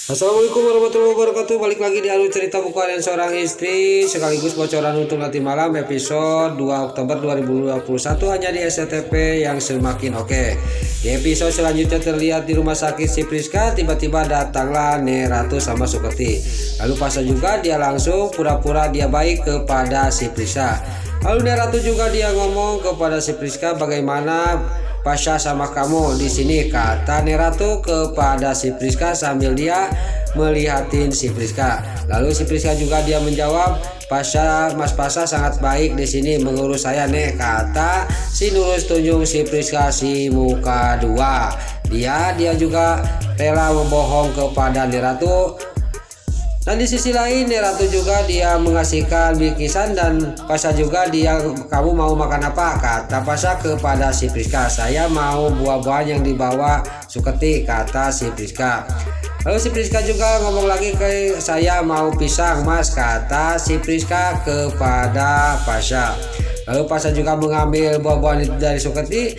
Assalamualaikum warahmatullahi wabarakatuh. Balik lagi di alur cerita buku harian seorang istri sekaligus bocoran untuk nanti malam episode 2 Oktober 2021 hanya di SCTV yang semakin oke. Di episode selanjutnya terlihat di rumah sakit si Priska tiba-tiba datanglah Neratu sama Suketi. Lalu Pasha juga dia langsung pura-pura dia baik kepada si Priska. Lalu Neratu juga dia ngomong kepada si Priska, bagaimana Pasha sama kamu di sini, kata Neratu kepada si Priska sambil dia melihatin si Priska. Lalu si Priska juga dia menjawab, Mas Pasha sangat baik di sini mengurus saya nek, kata si Nurus tunjuk si Priska si muka dua. Dia juga rela membohong kepada Neratu. Dan di sisi lain Neratu juga dia mengasihkan bikisan dan Pasha juga dia, kamu mau makan apa, kata Pasha kepada si Priska. Saya mau buah-buahan yang dibawa Suketi, kata si Priska. Lalu si Priska juga ngomong lagi ke saya mau pisang mas, kata si Priska kepada Pasha. Lalu Pasha juga mengambil buah-buahan itu dari Suketi.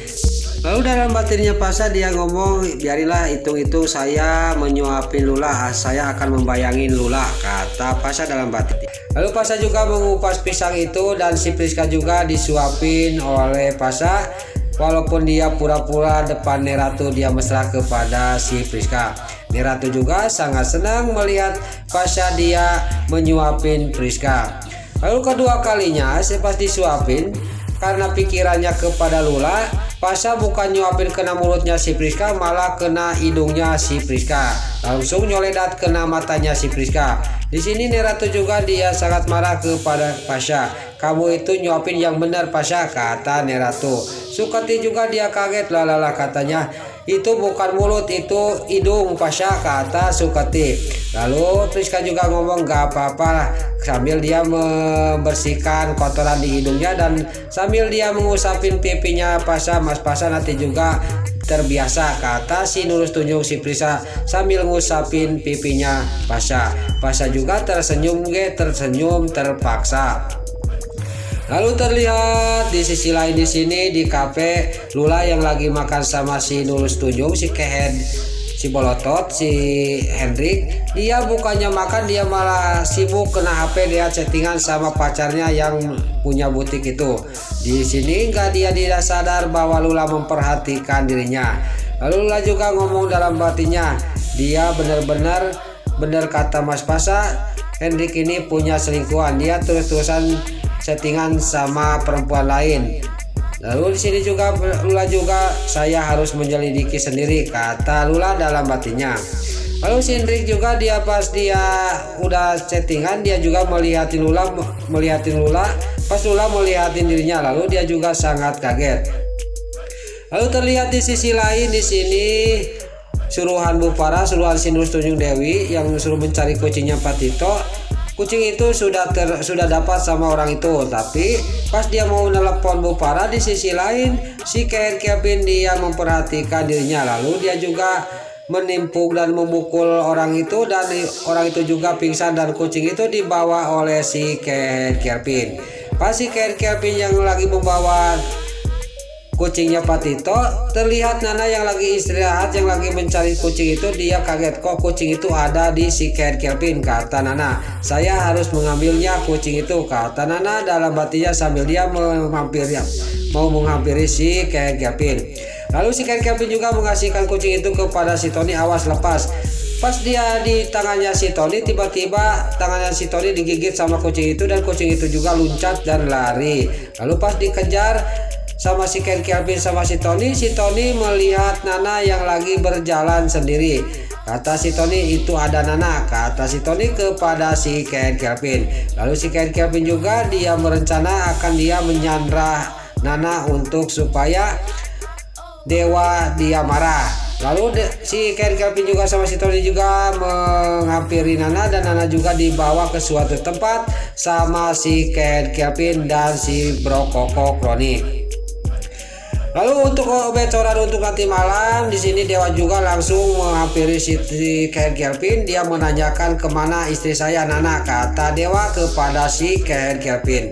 Lalu dalam batinnya Pasha dia ngomong, biarilah hitung-hitung saya menyuapin Lula, saya akan membayangin Lula, kata Pasha dalam batin. Lalu Pasha juga mengupas pisang itu dan si Priska juga disuapin oleh Pasha. Walaupun dia pura-pura depan Neratu dia mesra kepada si Priska. Neratu juga sangat senang melihat Pasha dia menyuapin Priska. Lalu kedua kalinya pas disuapin, karena pikirannya kepada Lula, Pasha bukan nyuapin kena mulutnya si Priska, malah kena hidungnya si Priska. Langsung nyoledat kena matanya si Priska. Di sini Neratu juga dia sangat marah kepada Pasha. Kamu itu nyuapin yang benar Pasha, kata Neratu. Suketi juga dia kaget, lalala katanya, itu bukan mulut, itu hidung Pasha, kata Suketi. Lalu Priska juga ngomong gak apa-apa sambil dia membersihkan kotoran di hidungnya dan sambil dia mengusapin pipinya Pasha. Mas Pasha nanti juga terbiasa, kata si Nurus tunjuk si Priska sambil ngusapin pipinya Pasha. Pasha juga tersenyum terpaksa. Lalu terlihat di sisi lain di sini di kafe Lula yang lagi makan sama si Nurus tunjuk, si Kehen, si Bolotot, si Hendrik. Dia bukannya makan, dia malah sibuk kena HP, dia chattingan sama pacarnya yang punya butik itu. Di sini dia tidak sadar bahwa Lula memperhatikan dirinya. Lalu Lula juga ngomong dalam batinnya, dia benar kata Mas Pasha, Hendrik ini punya selingkuhan, dia terus-terusan settingan sama perempuan lain. Lalu di sini juga Lula juga, saya harus menyelidiki sendiri, kata Lula dalam batinnya. Lalu si Hendrik juga dia pas dia udah chattingan dia juga melihatin Lula. Pas Lula melihatin dirinya, lalu dia juga sangat kaget. Lalu terlihat di sisi lain di sini suruhan Bu Farah, suruhan si Nurus tunjuk Dewi yang suruh mencari kucingnya Patito. Kucing itu sudah dapat sama orang itu, tapi pas dia mau nelpon Bu Farah di sisi lain si Kevin dia memperhatikan dirinya. Lalu dia juga menimpuk dan memukul orang itu dan orang itu juga pingsan dan kucing itu dibawa oleh si Kevin. Pas si Kevin yang lagi membawa kucingnya Patito, terlihat Nana yang lagi istirahat yang lagi mencari kucing itu, dia kaget kok kucing itu ada di si Kevin, kata Nana. Saya harus mengambilnya kucing itu, kata Nana dalam batinnya sambil dia mau menghampiri si Kevin. Lalu si Kevin juga mengasihkan kucing itu kepada si Tony, awas lepas. Pas dia di tangannya si Tony, tiba-tiba tangannya si Tony digigit sama kucing itu dan kucing itu juga loncat dan lari. Lalu pas dikejar sama si Kevin sama si Tony melihat Nana yang lagi berjalan sendiri. Kata si Tony, itu ada Nana, kata si Tony kepada si Kevin. Lalu si Kevin juga dia merencana akan dia menyandra Nana untuk supaya dewa dia marah. Lalu si Kevin juga sama si Tony juga menghampiri Nana dan Nana juga dibawa ke suatu tempat sama si Kevin dan si Bro Koko Kronik. Lalu untuk bocoran untuk nanti malam di sini Dewa juga langsung menghampiri si Kevin. Dia menanyakan kemana istri saya Nana, kata Dewa kepada si Kevin.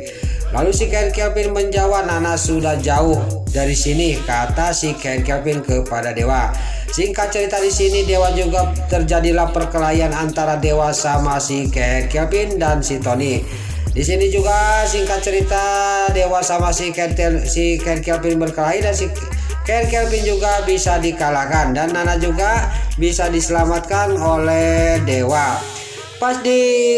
Lalu si Kevin menjawab Nana sudah jauh dari sini, kata si Ken Kevin kepada Dewa. Singkat cerita di sini Dewa juga terjadilah perkelahian antara Dewa sama si Ken Kevin dan si Tony. Di sini juga singkat cerita Dewa sama si Ken Kevin berkelahi dan si Ken Kevin juga bisa dikalahkan dan Nana juga bisa diselamatkan oleh Dewa. Pas di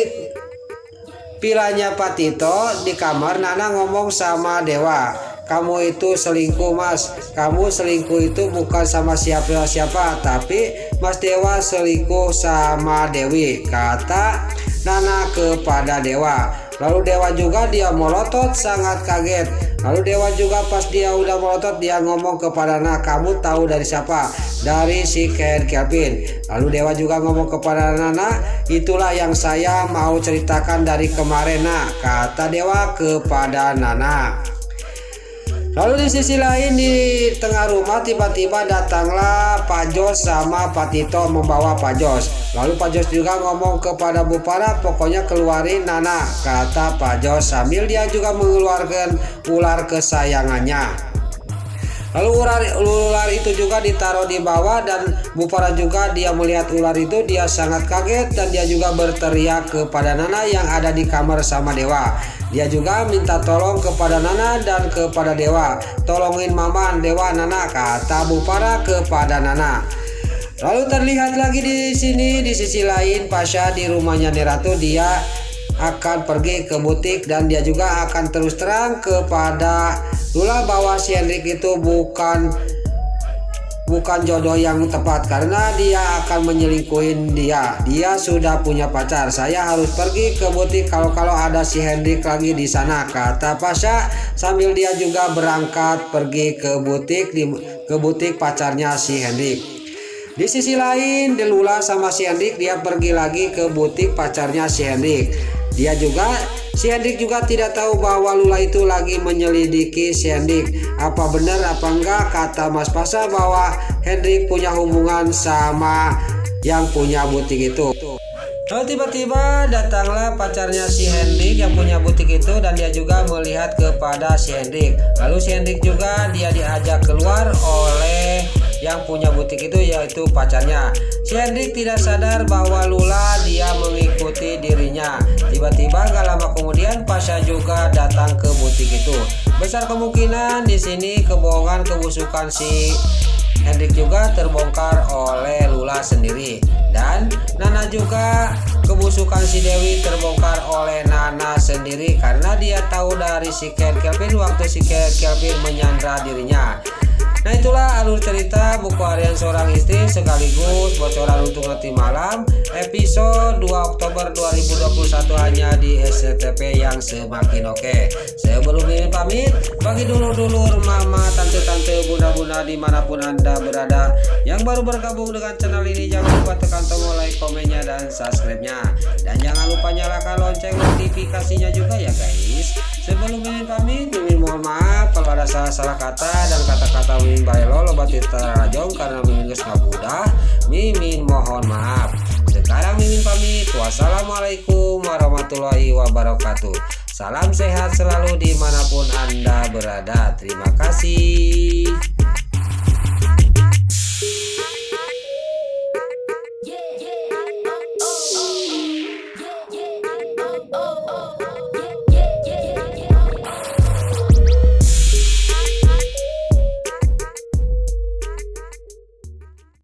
pilanya Pak Tito di kamar, Nana ngomong sama Dewa, kamu itu selingkuh Mas, kamu selingkuh itu bukan sama siapa-siapa, tapi Mas Dewa selingkuh sama Dewi, kata Nana kepada Dewa. Lalu Dewa juga dia melotot sangat kaget. Lalu Dewa juga pas dia udah melotot dia ngomong kepada Nana, kamu tahu dari siapa? Dari si Ken Kevin. Lalu Dewa juga ngomong kepada Nana, itulah yang saya mau ceritakan dari kemarin Nak, kata Dewa kepada Nana. Lalu di sisi lain di tengah rumah tiba-tiba datanglah Pak Jos sama Pak Tito membawa Pak Jos. Lalu Pak Jos juga ngomong kepada Bu Farah, pokoknya keluarin Nana, kata Pak Jos sambil dia juga mengeluarkan ular kesayangannya. Lalu ular itu juga ditaruh di bawah dan Bu Farah juga dia melihat ular itu dia sangat kaget dan dia juga berteriak kepada Nana yang ada di kamar sama Dewa. Dia juga minta tolong kepada Nana dan kepada Dewa, tolongin Maman, Dewa, Nana, kata Bu Farah kepada Nana. Lalu terlihat lagi di sini di sisi lain Pasha di rumahnya Neratu, dia akan pergi ke butik dan dia juga akan terus terang kepada Lula bahwa si Hendrik itu bukan jodoh yang tepat karena dia akan menyelingkuhin dia. Dia sudah punya pacar. Saya harus pergi ke butik kalau ada si Hendrik lagi di sana, kata Pasha sambil dia juga berangkat pergi ke butik pacarnya si Hendrik. Di sisi lain Lula sama si Hendrik dia pergi lagi ke butik pacarnya si Hendrik. Si Hendrik juga tidak tahu bahwa Lula itu lagi menyelidiki si Hendrik. Apa benar apa enggak kata Mas Pasha bahwa Hendrik punya hubungan sama yang punya butik itu. Lalu tiba-tiba datanglah pacarnya si Hendrik yang punya butik itu dan dia juga melihat kepada si Hendrik. Lalu si Hendrik juga dia diajak keluar oleh yang punya butik itu yaitu pacarnya. Si Hendrik tidak sadar bahwa Lula dia mengikuti dirinya. Tiba-tiba gak lama kemudian Pasha juga datang ke butik itu. Besar kemungkinan di sini kebohongan kebusukan si Hendrik juga terbongkar oleh Lula sendiri dan Nana juga kebusukan si Dewi terbongkar oleh Nana sendiri karena dia tahu dari si Ken Kevin waktu si Ken Kevin menyandra dirinya. Nah itulah alur cerita buku harian seorang istri sekaligus bocoran untuk nanti malam episode 2 Oktober 2021 hanya di SCTV yang semakin oke. Sebelum ini pamit, bagi dulur-dulur, mama, tante-tante, bunda-bunda dimanapun anda berada yang baru bergabung dengan channel ini, jangan lupa tekan tombol like, komennya, dan subscribe-nya. Dan jangan lupa nyalakan lonceng notifikasinya juga ya guys. Sebelum ini pamit, Mimin mohon maaf kalau ada salah-salah kata dan kata-kata Mimin baelo loba titarajong karena Mimin geus ngabudah. Mimin mohon maaf. Sekarang Mimin pamit. Wassalamualaikum warahmatullahi wabarakatuh. Salam sehat selalu dimanapun anda berada. Terima kasih.